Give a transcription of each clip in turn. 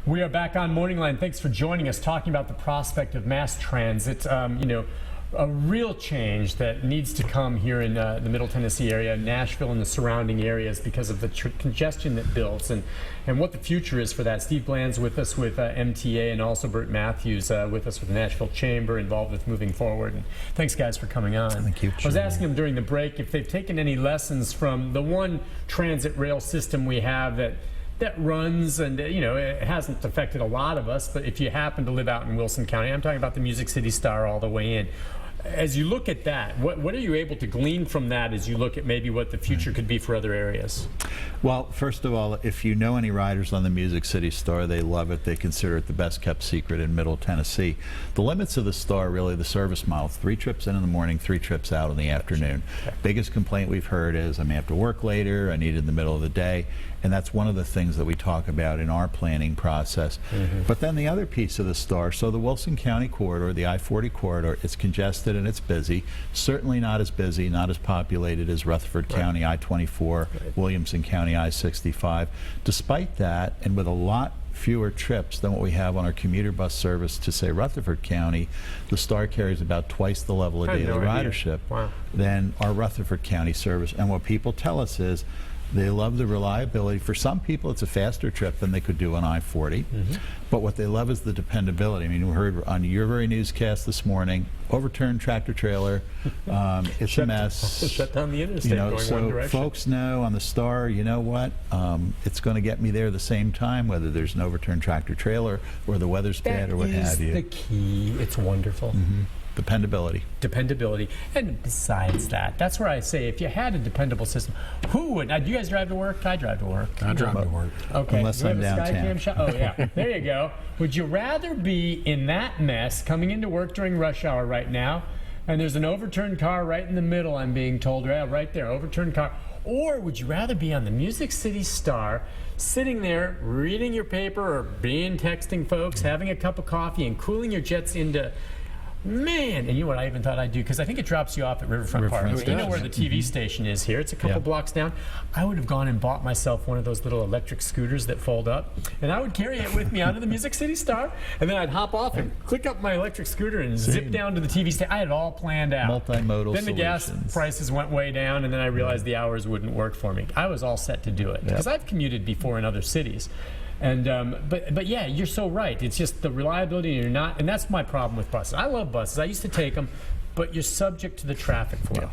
We are back on Morning Line. Thanks for joining us, talking about the prospect of mass transit. A real change that needs to come here in the Middle Tennessee area, Nashville and the surrounding areas, because of the congestion that builds and what the future is for that. Steve Bland's with us with MTA, and also Bert Matthews with us with the Nashville Chamber, involved with moving forward. And thanks, guys, for coming on. Thank you. I was asking them during the break if they've taken any lessons from the one transit rail system we have that runs, and it hasn't affected a lot of us, but if you happen to live out in Wilson County, I'm talking about the Music City Star all the way in. As you look at that, what are you able to glean from that as you look at maybe what the future could be for other areas? Well, first of all, if you know any riders on the Music City Star, they love it. They consider it the best kept secret in Middle Tennessee. The limits of the Star, really, the service model: 3 trips in the morning, 3 trips out in the afternoon. Okay. Biggest complaint we've heard is, I may have to work later, I need it in the middle of the day. And that's one of the things that we talk about in our planning process. But then the other piece of the Star, so the Wilson County corridor, the I-40 corridor, it's congested and it's busy. Certainly not as busy, not as populated as Rutherford County I-24, Williamson County I-65. Despite that, and with a lot fewer trips than what we have on our commuter bus service to, say, Rutherford County, the Star carries about twice the level of daily ridership than our Rutherford County service. And what people tell us is, they love the reliability. For some people, it's a faster trip than they could do on I-40. But what they love is the dependability. I mean, we heard on your very newscast this morning, overturned tractor trailer. It's a mess. Shut down the interstate going one direction. Folks know on the Star, you know what? It's going to get me there the same time, whether there's an overturned tractor trailer or the weather's bad or what have you. That is the key. It's wonderful. Dependability. Dependability. And besides that, that's where I say, if you had a dependable system, who would? Now, do you guys drive to work? I drive to work. I drive to work. Okay. Unless I'm downtown. Oh, yeah. There you go. Would you rather be in that mess coming into work during rush hour right now, and there's an overturned car right in the middle, I'm being told, right there, overturned car, or would you rather be on the Music City Star, sitting there reading your paper or texting folks, having a cup of coffee, and cooling your jets into... Man, and you know what I even thought I'd do, because I think it drops you off at Riverfront Park. You know where the TV station is here. It's a couple blocks down. I would have gone and bought myself one of those little electric scooters that fold up, and I would carry it with me onto the Music City Star, and then I'd hop off and click up my electric scooter and zip down to the TV station. I had it all planned out. Multimodal Then the gas prices went way down, and then I realized the hours wouldn't work for me. I was all set to do it, because I've commuted before in other cities. And but yeah, you're so right. It's just the reliability, and you're not, and that's my problem with buses. I love buses. I used to take them, but you're subject to the traffic flow.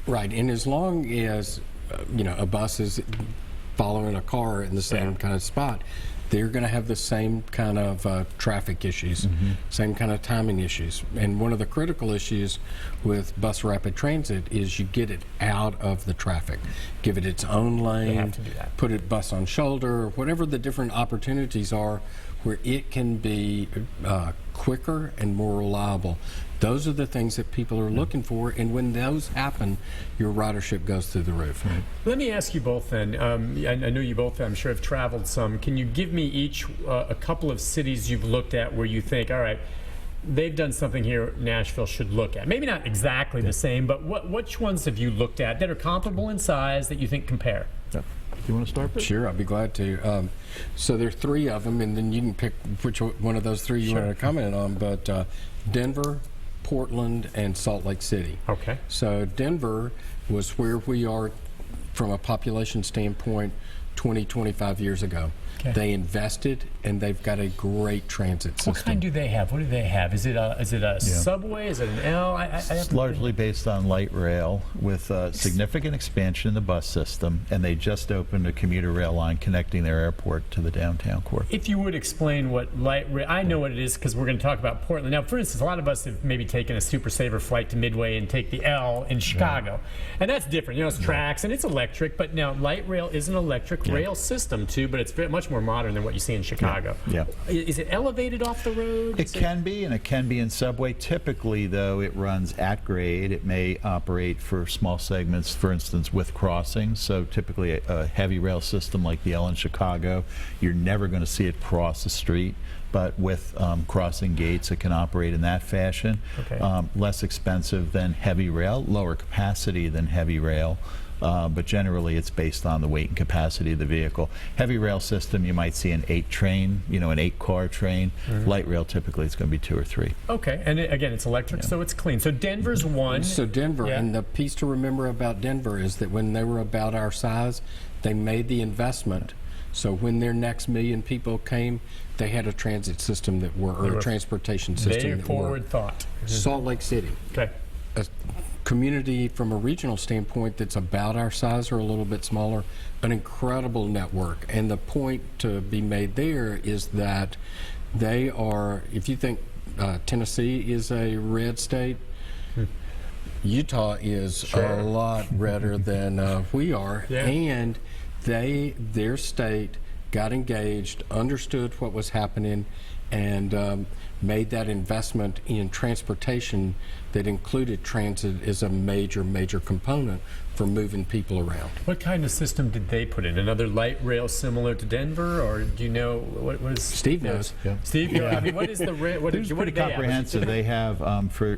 Right. And as long as a bus is following a car in the same kind of spot, they're going to have the same kind of traffic issues, same kind of timing issues. And one of the critical issues with bus rapid transit is you get it out of the traffic. Give it its own lane, put it bus on shoulder, whatever the different opportunities are where it can be quicker and more reliable. Those are the things that people are looking for, and when those happen, your ridership goes through the roof. Let me ask you both then. I know you both, I'm sure, have traveled some. Can you give me each a couple of cities you've looked at where you think, all right, they've done something here Nashville should look at? Maybe not exactly the same, but which ones have you looked at that are comparable in size that you think compare? Do you want to start, Bert? Sure, I'd be glad to. So there are 3 of them, and then you can pick which one of those 3 you want to comment on. But Denver, Portland, and Salt Lake City. Okay. So Denver was where we are from a population standpoint 25 years ago. Okay. They invested, and they've got a great transit system. What kind do they have? What do they have? Is it a subway? Is it an L? It's largely based on light rail with significant expansion in the bus system, and they just opened a commuter rail line connecting their airport to the downtown core. If you would explain what light rail, I know what it is because we're going to talk about Portland. Now, for instance, a lot of us have maybe taken a Super Saver flight to Midway and take the L in Chicago, and that's different. It's tracks and it's electric, but now light rail is an electric rail system too, but it's much more modern than what you see in Chicago. Is it elevated off the road? It can be, and it can be in subway. Typically, though, it runs at grade. It may operate for small segments, for instance, with crossings. So typically a heavy rail system like the L in Chicago, you're never going to see it cross the street. But with crossing gates, it can operate in that fashion. Less expensive than heavy rail, lower capacity than heavy rail. but generally it's based on the weight and capacity of the vehicle. Heavy rail system, you might see an 8 train, an 8-car train. Light rail, typically it's going to be 2 or 3. Okay, and again, it's electric, so it's clean. So Denver's one. So Denver, and the piece to remember about Denver is that when they were about our size, they made the investment. So when their next million people came, they had a transit system that or a transportation system They that forward worked. thought. Salt Lake City, Okay. a community from a regional standpoint that's about our size or a little bit smaller, an incredible network. And the point to be made there is that they are, if you think Tennessee is a red state, Utah is a lot redder than we are. Yeah. And their state got engaged, understood what was happening, and made that investment in transportation that included transit as a major, major component for moving people around. What kind of system did they put in? Another light rail similar to Denver, or do you know what was? Steve knows. Yeah. Steve, I mean, what is the what It's pretty comprehensive. They have,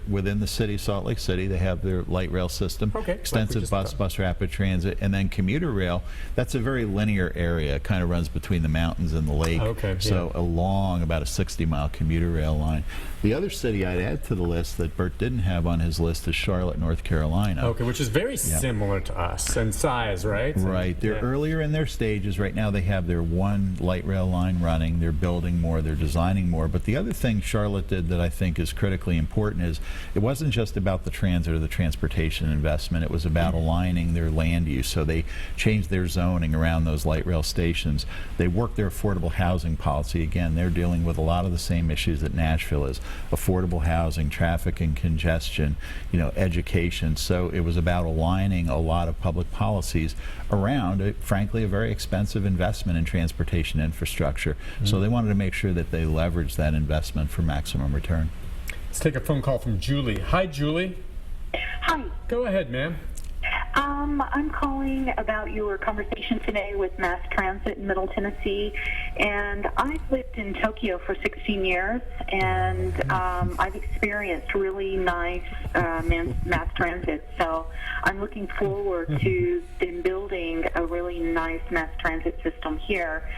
within the city, Salt Lake City, they have their light rail system, Okay. extensive Like we just bus rapid transit, and then commuter rail. That's a very linear area. It kind of runs between the mountains and the lake. Okay, So about a 60-mile commuter rail line. The other city I'd add to the list that Bert didn't have on his list is Charlotte, North Carolina. Okay, which is very similar to us in size, right? Right. They're earlier in their stages. Right now they have their one light rail line running. They're building more. They're designing more. But the other thing Charlotte did that I think is critically important is it wasn't just about the transit or the transportation investment. It was about aligning their land use. So they changed their zoning around those light rail stations. They worked their affordable housing policy. Again, they're dealing with a lot of the same issues that Nashville is. Affordable housing, traffic and congestion, education. So it was about aligning a lot of public policies around, frankly, a very expensive investment in transportation infrastructure. So they wanted to make sure that they leveraged that investment for maximum return. Let's take a phone call from Julie. Hi, Julie. Hi. Go ahead, ma'am. I'm calling about your conversation today with mass transit in Middle Tennessee, and I've lived in Tokyo for 16 years, and I've experienced really nice mass transit, so I'm looking forward to them building a really nice mass transit system here.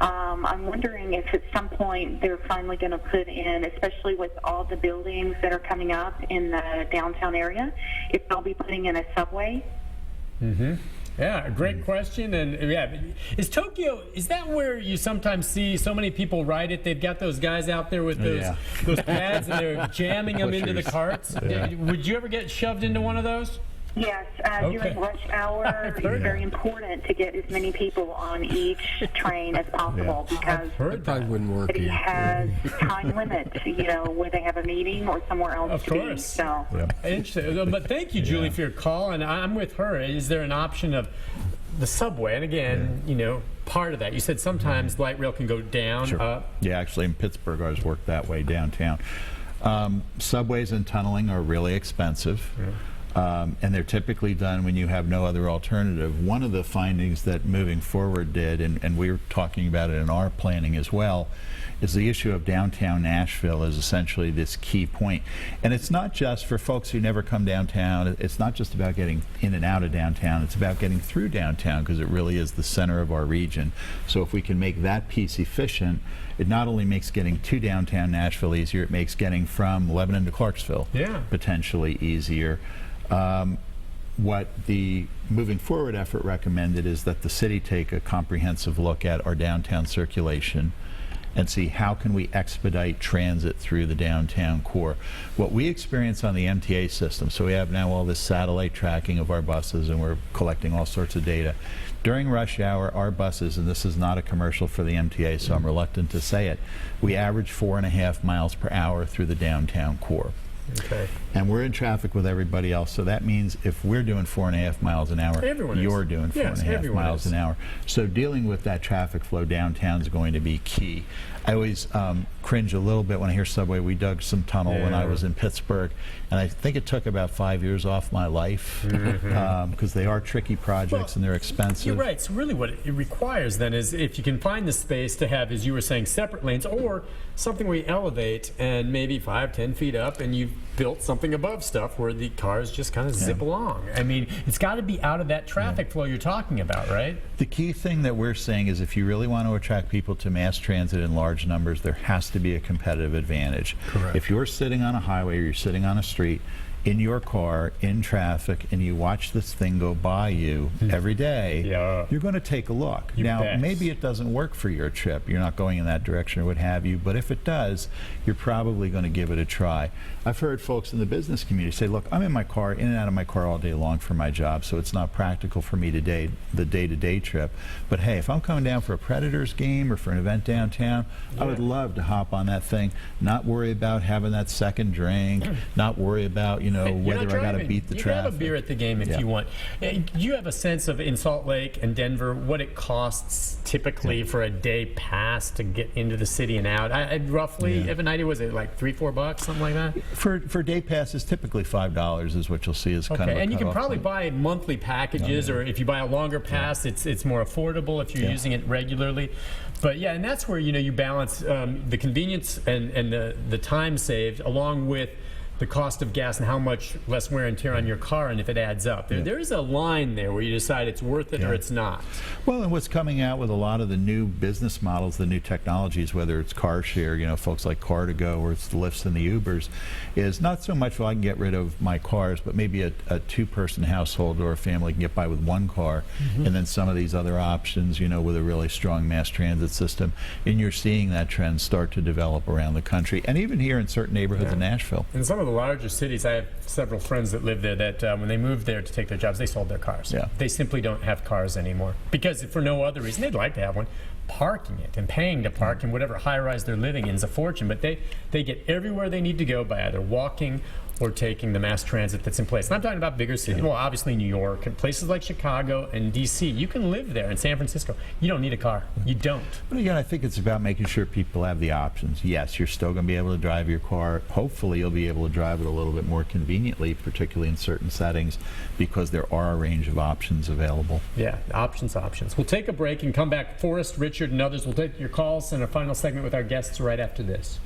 I'm wondering if at some point they're finally going to put in, especially with all the buildings that are coming up in the downtown area, if they'll be putting in a subway. Yeah, great question. And is Tokyo, is that where you sometimes see so many people ride it? They've got those guys out there with those pads and they're jamming them into the carts. Would you ever get shoved into one of those? Yes, during rush hour, it's very important to get as many people on each train as possible because It probably wouldn't work it either. has time limits, where they have a meeting or somewhere else Of to be. course. So. Interesting. But thank you, Julie, for your call. And I'm with her. Is there an option of the subway? And again, part of that. You said sometimes light rail can go down, up. Yeah, actually in Pittsburgh ours work that way downtown. Subways and tunneling are really expensive. And they're typically done when you have no other alternative. One of the findings that Moving Forward did, and we were talking about it in our planning as well, is the issue of downtown Nashville is essentially this key point. And it's not just for folks who never come downtown. It's not just about getting in and out of downtown. It's about getting through downtown because it really is the center of our region. So if we can make that piece efficient, it not only makes getting to downtown Nashville easier, it makes getting from Lebanon to Clarksville potentially easier. What the Moving Forward effort recommended is that the city take a comprehensive look at our downtown circulation and see how can we expedite transit through the downtown core. What we experience on the MTA system, so we have now all this satellite tracking of our buses and we're collecting all sorts of data. During rush hour, our buses, and this is not a commercial for the MTA, so I'm reluctant to say it, we average 4.5 miles per hour through the downtown core. Okay. And we're in traffic with everybody else, so that means if we're doing 4.5 miles an hour, you're doing 4.5 miles an hour. So dealing with that traffic flow downtown is going to be key. I always cringe a little bit when I hear subway. We dug some tunnel when I was in Pittsburgh, and I think it took about 5 years off my life because they are tricky projects and they're expensive. You're right. So really what it requires then is if you can find the space to have, as you were saying, separate lanes or something where you elevate and maybe 5, 10 feet up and you built something above stuff where the cars just kind of zip along. I mean, it's got to be out of that traffic flow you're talking about, right? The key thing that we're saying is if you really want to attract people to mass transit in large numbers, there has to be a competitive advantage. Correct. If you're sitting on a highway or you're sitting on a street in your car in traffic and you watch this thing go by you every day, you're going to take a look. Now, bet. maybe it doesn't work for your trip. You're not going in that direction or what have you, but if it does, you're probably going to give it a try. I've heard folks in the business community say, look, I'm in my car, in and out of my car all day long for my job, so it's not practical for me today, the day-to-day trip. But hey, if I'm coming down for a Predators game or for an event downtown, I would love to hop on that thing, not worry about having that second drink, not worry about, You're whether not I got to driving. beat the you traffic. You can have a beer at the game if you want. Do you have a sense of, in Salt Lake and Denver, what it costs typically for a day pass to get into the city and out? I roughly have an idea. Was it like $3-4, something like that? For day passes, typically $5 is what you'll see as kind of a and you can cutoff probably point. buy monthly packages, or if you buy a longer pass, it's more affordable if you're using it regularly. But yeah, and that's where you balance the convenience and the time saved along with the cost of gas and how much less wear and tear on your car, and if it adds up. There is a line there where you decide it's worth it or it's not. Well, and what's coming out with a lot of the new business models, the new technologies, whether it's car share, folks like Car2Go, or it's the Lyfts and the Ubers, is not so much, well, I can get rid of my cars, but maybe a two-person household or a family can get by with one car, and then some of these other options, with a really strong mass transit system. And you're seeing that trend start to develop around the country, and even here in certain neighborhoods in Nashville. In some of the larger cities, I have several friends that live there that when they moved there to take their jobs, they sold their cars. They simply don't have cars anymore because for no other reason. They'd like to have one. Parking it and paying to park in whatever high-rise they're living in is a fortune, but they get everywhere they need to go by either walking or taking the mass transit that's in place. And I'm talking about bigger cities. Well, obviously New York and places like Chicago and D.C. You can live there, in San Francisco. You don't need a car. You don't. But again, I think it's about making sure people have the options. Yes, you're still going to be able to drive your car. Hopefully you'll be able to drive it a little bit more conveniently, particularly in certain settings, because there are a range of options available. Yeah, options. We'll take a break and come back. Forrest, Richard, and others will take your calls in a final segment with our guests right after this.